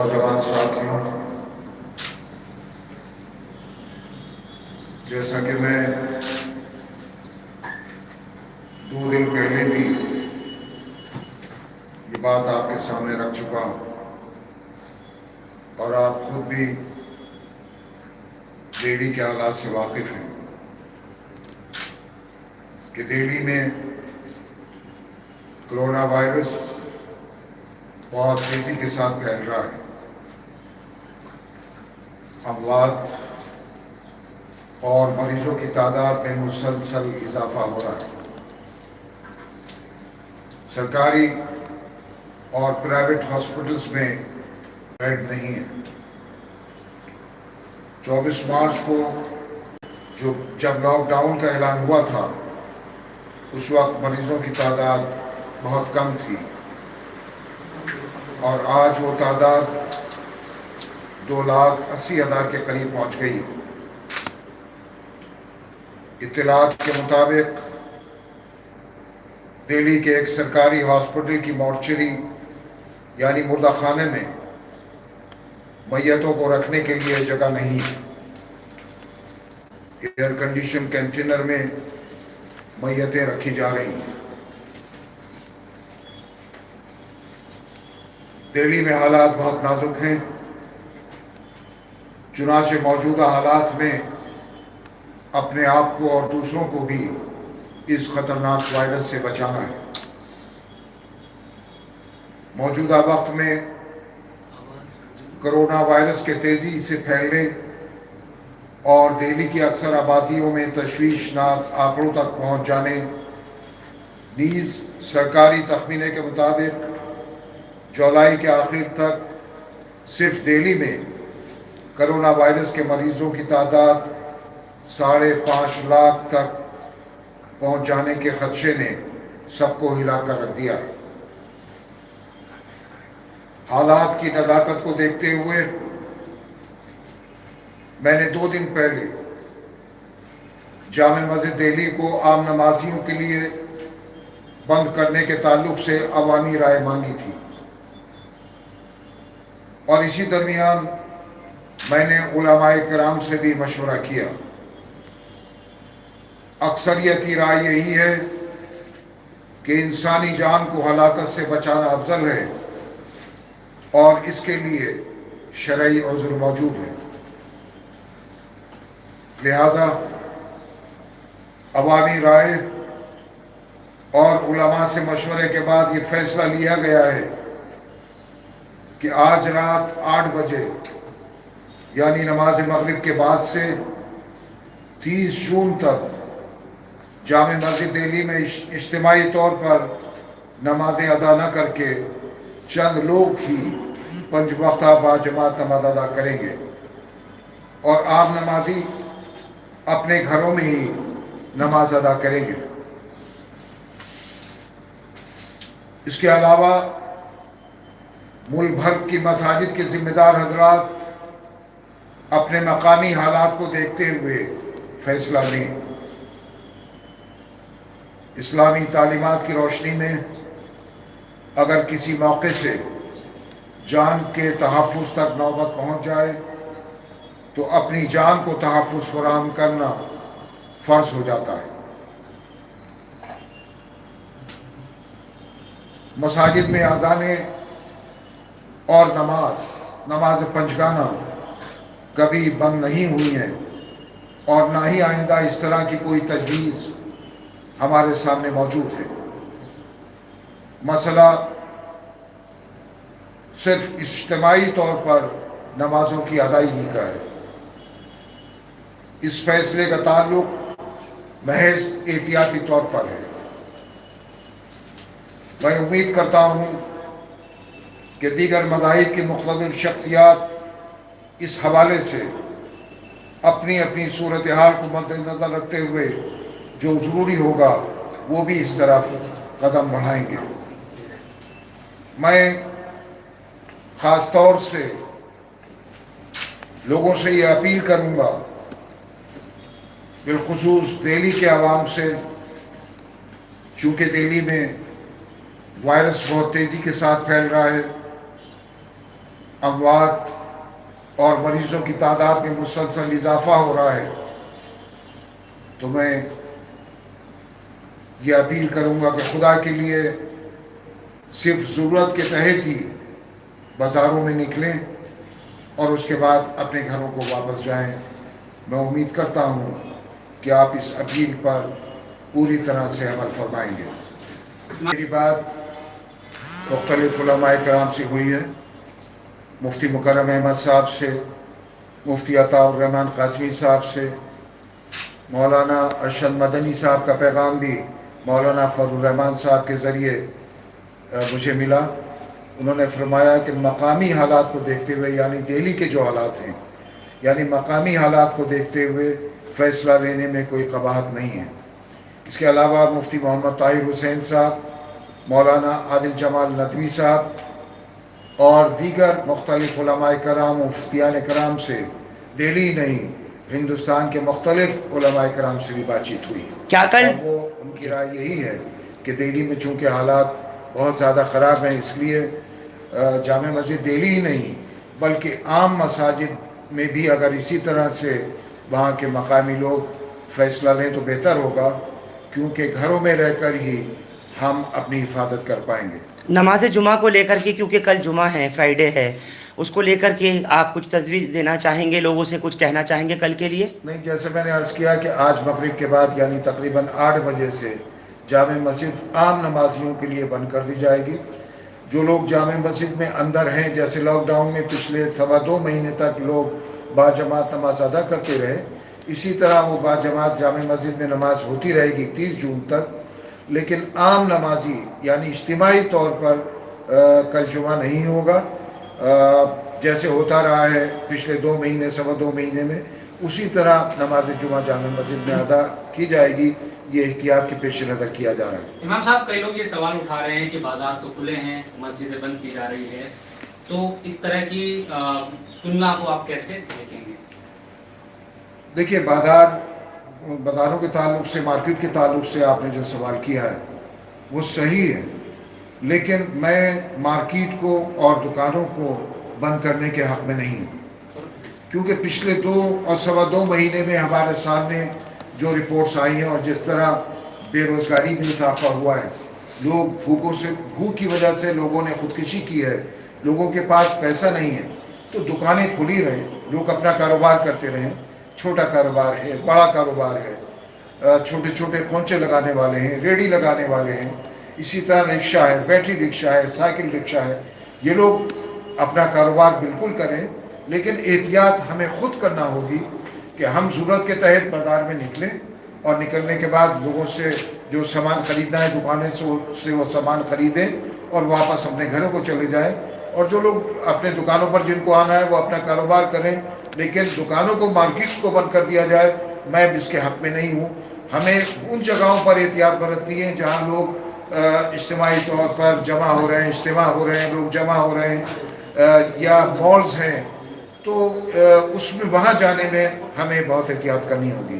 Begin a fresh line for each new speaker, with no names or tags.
نوجوان ساتھیوں، جیسا کہ میں 2 دن پہلے بھی یہ بات آپ کے سامنے رکھ چکا ہوں اور آپ خود بھی دہلی کے حالات سے واقف ہیں کہ دہلی میں کرونا وائرس بہت تیزی کے ساتھ پھیل رہا ہے۔ اموات اور مریضوں کی تعداد میں مسلسل اضافہ ہو رہا ہے۔ سرکاری اور پرائیویٹ ہاسپٹلز میں بیڈ نہیں ہے۔ 24 مارچ کو جب لاک ڈاؤن کا اعلان ہوا تھا، اس وقت مریضوں کی تعداد بہت کم تھی اور آج وہ تعداد 2,80,000 کے قریب پہنچ گئی ہے۔ اطلاعات کے مطابق دہلی کے ایک سرکاری ہاسپٹل کی مورچری یعنی مردہ خانے میں میتوں کو رکھنے کے لیے جگہ نہیں ہے۔ ایئر کنڈیشن کنٹینر میں میتیں رکھی جا رہی ہیں۔ دہلی میں حالات بہت نازک ہیں، چنانچہ موجودہ حالات میں اپنے آپ کو اور دوسروں کو بھی اس خطرناک وائرس سے بچانا ہے۔ موجودہ وقت میں کرونا وائرس کے تیزی سے پھیلنے اور دہلی کی اکثر آبادیوں میں تشویشناک آنکڑوں تک پہنچ جانے نیز سرکاری تخمینے کے مطابق جولائی کے آخر تک صرف دہلی میں کرونا وائرس کے مریضوں کی تعداد 5.5 لاکھ تک پہنچ جانے کے خدشے نے سب کو ہلا کر رکھ دیا ہے۔ حالات کی نزاکت کو دیکھتے ہوئے میں نے 2 دن پہلے جامع مسجد دہلی کو عام نمازیوں کے لیے بند کرنے کے تعلق سے عوامی رائے مانگی تھی، اور اسی درمیان میں نے علماء کرام سے بھی مشورہ کیا۔ اکثریتی رائے یہی ہے کہ انسانی جان کو ہلاکت سے بچانا افضل ہے اور اس کے لیے شرعی عذر موجود ہے۔ لہذا عوامی رائے اور علماء سے مشورے کے بعد یہ فیصلہ لیا گیا ہے کہ آج رات 8 بجے یعنی نماز مغرب کے بعد سے 30 جون تک جامع مسجد دہلی میں اجتماعی طور پر نمازیں ادا نہ کر کے چند لوگ ہی 5 وقتہ باجماعت نماز ادا کریں گے اور عام نمازی اپنے گھروں میں ہی نماز ادا کریں گے۔ اس کے علاوہ ملک بھر کی مساجد کے ذمہ دار حضرات اپنے مقامی حالات کو دیکھتے ہوئے فیصلہ لیں۔ اسلامی تعلیمات کی روشنی میں اگر کسی موقع سے جان کے تحفظ تک نوبت پہنچ جائے تو اپنی جان کو تحفظ فراہم کرنا فرض ہو جاتا ہے۔ مساجد میں اذانیں اور نماز پنجگانہ کبھی بند نہیں ہوئی ہیں اور نہ ہی آئندہ اس طرح کی کوئی تجویز ہمارے سامنے موجود ہے۔ مسئلہ صرف اجتماعی طور پر نمازوں کی ادائیگی کا ہے۔ اس فیصلے کا تعلق محض احتیاطی طور پر ہے۔ میں امید کرتا ہوں کہ دیگر مذاہب کی مختلف شخصیات اس حوالے سے اپنی اپنی صورتحال کو مد نظر رکھتے ہوئے جو ضروری ہوگا وہ بھی اس طرف قدم بڑھائیں گے۔ میں خاص طور سے لوگوں سے یہ اپیل کروں گا، بالخصوص دہلی کے عوام سے، چونکہ دہلی میں وائرس بہت تیزی کے ساتھ پھیل رہا ہے، اموات اور مریضوں کی تعداد میں مسلسل اضافہ ہو رہا ہے، تو میں یہ اپیل کروں گا کہ خدا کے لیے صرف ضرورت کے تحت ہی بازاروں میں نکلیں اور اس کے بعد اپنے گھروں کو واپس جائیں۔ میں امید کرتا ہوں کہ آپ اس اپیل پر پوری طرح سے عمل فرمائیں گے۔ میری بات مختلف علماء کرام سے ہوئی ہے، مفتی مکرم احمد صاحب سے، مفتی عطاء الرحمن قاسمی صاحب سے، مولانا ارشد مدنی صاحب کا پیغام بھی مولانا فضل الرحمان صاحب کے ذریعے مجھے ملا۔ انہوں نے فرمایا کہ مقامی حالات کو دیکھتے ہوئے، یعنی دہلی کے جو حالات ہیں، یعنی مقامی حالات کو دیکھتے ہوئے فیصلہ لینے میں کوئی قباحت نہیں ہے۔ اس کے علاوہ مفتی محمد طاہر حسین صاحب، مولانا عادل جمال ندوی صاحب اور دیگر مختلف علماء کرام و مفتیان کرام سے دہلی نہیں، ہندوستان کے مختلف علماء کرام سے بھی بات چیت ہوئی،
کیا کل
اور وہ ان کی رائے یہی ہے کہ دہلی میں چونکہ حالات بہت زیادہ خراب ہیں، اس لیے جامع مسجد دہلی ہی نہیں بلکہ عام مساجد میں بھی اگر اسی طرح سے وہاں کے مقامی لوگ فیصلہ لیں تو بہتر ہوگا، کیونکہ گھروں میں رہ کر ہی ہم اپنی حفاظت کر پائیں گے۔
نماز جمعہ کو لے کر کے، کیونکہ کل جمعہ ہے، فرائیڈے ہے، اس کو لے کر کے آپ کچھ تجویز دینا چاہیں گے، لوگوں سے کچھ کہنا چاہیں گے کل کے لیے؟
نہیں، جیسے میں نے عرض کیا کہ آج مغرب کے بعد یعنی تقریباً 8 بجے سے جامع مسجد عام نمازیوں کے لیے بند کر دی جائے گی۔ جو لوگ جامع مسجد میں اندر ہیں، جیسے لاک ڈاؤن میں پچھلے 2.25 مہینے تک لوگ باجماعت نماز ادا کرتے رہے، اسی طرح وہ باجماعت جامع مسجد میں نماز ہوتی رہے گی 30 جون تک، لیکن عام نمازی یعنی اجتماعی طور پر کل جمعہ نہیں ہوگا، جیسے ہوتا رہا ہے پچھلے 2 مہینے 2.25 مہینے میں، اسی طرح نماز جمعہ جامع مسجد میں ادا کی جائے گی۔ یہ احتیاط کے پیش نظر کیا جا رہا ہے۔
امام صاحب، کئی لوگ یہ سوال اٹھا رہے ہیں کہ بازار تو کھلے ہیں، مسجدیں بند کی جا رہی ہے، تو اس طرح کی تلنا کو آپ کیسے دیکھیں گے؟
دیکھیے، بازاروں کے تعلق سے، مارکیٹ کے تعلق سے آپ نے جو سوال کیا ہے وہ صحیح ہے، لیکن میں مارکیٹ کو اور دکانوں کو بند کرنے کے حق میں نہیں ہوں، کیونکہ پچھلے 2 اور 2.25 مہینے میں ہمارے سامنے جو رپورٹس آئی ہیں اور جس طرح بے روزگاری میں اضافہ ہوا ہے، لوگ بھوک کی وجہ سے لوگوں نے خودکشی کی ہے، لوگوں کے پاس پیسہ نہیں ہے، تو دکانیں کھلی رہیں، لوگ اپنا کاروبار کرتے رہیں، چھوٹا کاروبار ہے، بڑا کاروبار ہے، چھوٹے چھوٹے کھونچے لگانے والے ہیں، ریڑھی لگانے والے ہیں، اسی طرح رکشہ ہے، بیٹری رکشہ ہے، سائیکل رکشہ ہے، یہ لوگ اپنا کاروبار بالکل کریں، لیکن احتیاط ہمیں خود کرنا ہوگی کہ ہم ضرورت کے تحت بازار میں نکلیں اور نکلنے کے بعد لوگوں سے جو سامان خریدنا ہے دکانیں سے وہ سامان خریدیں اور واپس اپنے گھروں کو چلے جائیں، اور جو لوگ اپنے دکانوں پر جن کو آنا ہے وہ اپنا کاروبار کریں، لیکن دکانوں کو، مارکیٹس کو بند کر دیا جائے، میں اس کے حق میں نہیں ہوں۔ ہمیں ان جگہوں پر احتیاط برتنی ہے جہاں لوگ اجتماعی طور پر جمع ہو رہے ہیں، اجتماع ہو رہے ہیں، لوگ جمع ہو رہے ہیں، یا مالز ہیں، تو اس میں وہاں جانے میں ہمیں بہت احتیاط کرنی ہوگی۔